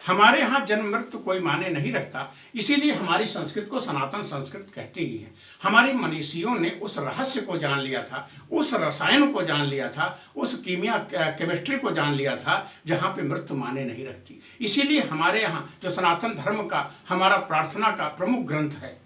हमारे यहाँ जन्म मृत्यु कोई माने नहीं रखता, इसीलिए हमारी संस्कृत को सनातन संस्कृत कहते ही है। हमारे मनीषियों ने उस रहस्य को जान लिया था, उस रसायन को जान लिया था, उस कीमिया केमिस्ट्री को जान लिया था जहाँ पे मृत्यु माने नहीं रखती। इसीलिए हमारे यहाँ जो सनातन धर्म का हमारा प्रार्थना का प्रमुख ग्रंथ है,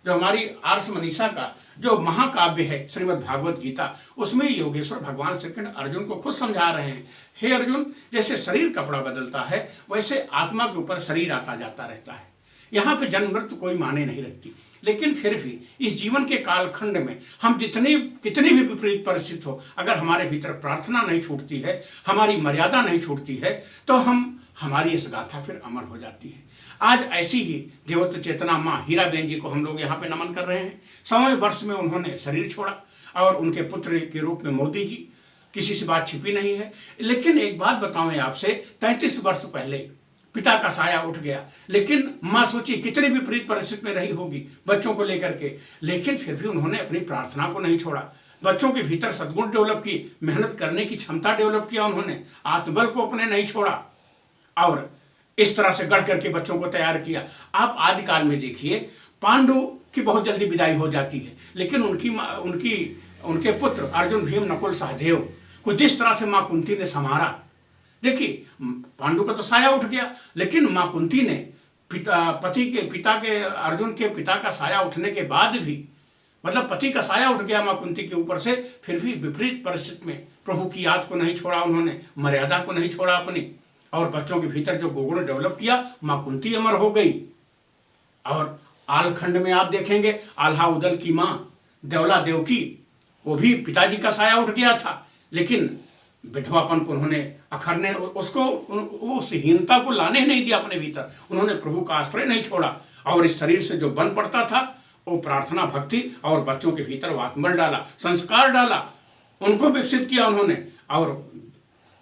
जो हमारी आर्ष मनीषा का जो महाकाव्य है श्रीमद् भागवत गीता, उसमें योगेश्वर भगवान श्री कृष्ण अर्जुन को खुद समझा रहे हैं, हे अर्जुन, जैसे शरीर कपड़ा बदलता है वैसे आत्मा के ऊपर शरीर आता जाता रहता है। यहाँ पे जन्म मृत्यु कोई माने नहीं रखती, लेकिन फिर भी इस जीवन के कालखंड में हम कितनी भी विपरीत परिस्थिति हो, अगर हमारे भीतर प्रार्थना नहीं छूटती है, हमारी मर्यादा नहीं छूटती है, तो हमारी इस गाथा फिर अमर हो जाती है। आज ऐसी ही देवत्व चेतना माँ हीराबेन जी को हम लोग यहाँ पे नमन कर रहे हैं। 100वें वर्ष में उन्होंने शरीर छोड़ा और उनके पुत्र के रूप में मोदी जी, किसी से बात छिपी नहीं है। लेकिन एक बात बताऊं आपसे, 33 वर्ष पहले पिता का साया उठ गया, लेकिन माँ सोची कितनी विपरीत परिस्थिति में रही होगी बच्चों को लेकर के, लेकिन फिर भी उन्होंने अपनी प्रार्थना को नहीं छोड़ा। बच्चों के भीतर सद्गुण डेवलप की, मेहनत करने की क्षमता डेवलप किया उन्होंने, आत्मबल को अपने नहीं छोड़ा और इस तरह से गढ़ करके बच्चों को तैयार किया। आप आदिकाल में देखिए, पांडु की बहुत जल्दी विदाई हो जाती है, लेकिन उनके पुत्र अर्जुन, भीम, नकुल, सहदेव को जिस तरह से माँ कुंती ने संवारा, देखिए पांडु का तो साया उठ गया, लेकिन माँ कुंती ने अर्जुन के पिता का साया उठने के बाद भी, मतलब पति का साया उठ गया माँ कुंती के ऊपर से, फिर भी विपरीत परिस्थिति में प्रभु की याद को नहीं छोड़ा उन्होंने, मर्यादा को नहीं छोड़ा अपनी, और बच्चों के भीतर जो गुण डेवलप किया, माँ कुंती अमर हो गई। और आलखंड में आप देखेंगे आल्हा उदल की माँ देवला देवकी, वो भी पिताजी का साया उठ गया था, लेकिन विधवापन को उन्होंने अखरने उसको उस हीनता को लाने नहीं दिया अपने भीतर, उन्होंने प्रभु का आश्रय नहीं छोड़ा, और इस शरीर से जो बन पड़ता था वो प्रार्थना भक्ति और बच्चों के भीतर वो आत्मबल डाला, संस्कार डाला, उनको विकसित किया उन्होंने। और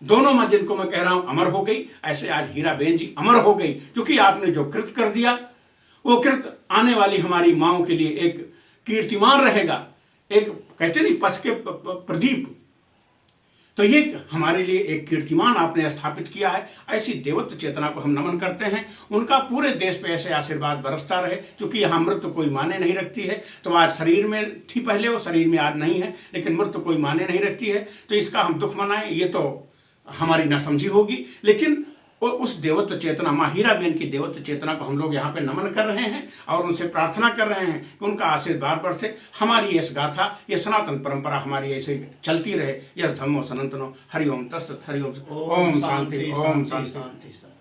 दोनों माँ जिनको मैं कह रहा हूं अमर हो गई, ऐसे आज हीराबेन जी अमर हो गई, क्योंकि आपने जो कृत कर दिया वो कृत आने वाली हमारी माओ के लिए एक कीर्तिमान रहेगा, एक कहते नहीं पथ के प्रदीप, तो ये हमारे लिए एक कीर्तिमान आपने स्थापित किया है। ऐसी देवत्व चेतना को हम नमन करते हैं, उनका पूरे देश पे ऐसे आशीर्वाद बरसता रहे, क्योंकि यहाँ मृत्यु कोई माने नहीं रखती है। तो आज शरीर में थी पहले, वो शरीर में आज नहीं है, लेकिन मृत्यु कोई माने नहीं रखती है, तो इसका हम दुख मनाएं ये तो हमारी नासमझी होगी। लेकिन उस देवत्व चेतना माँ हीराबेन की देवत्व चेतना को हम लोग यहाँ पे नमन कर रहे हैं और उनसे प्रार्थना कर रहे हैं कि उनका आशीर्वाद बरसे, हमारी इस गाथा, ये सनातन परंपरा हमारी ऐसे चलती रहे। यस धम्मो सनातनो, हरिओम तत्सत, हरिओम, ओम शांति, ओम शांति।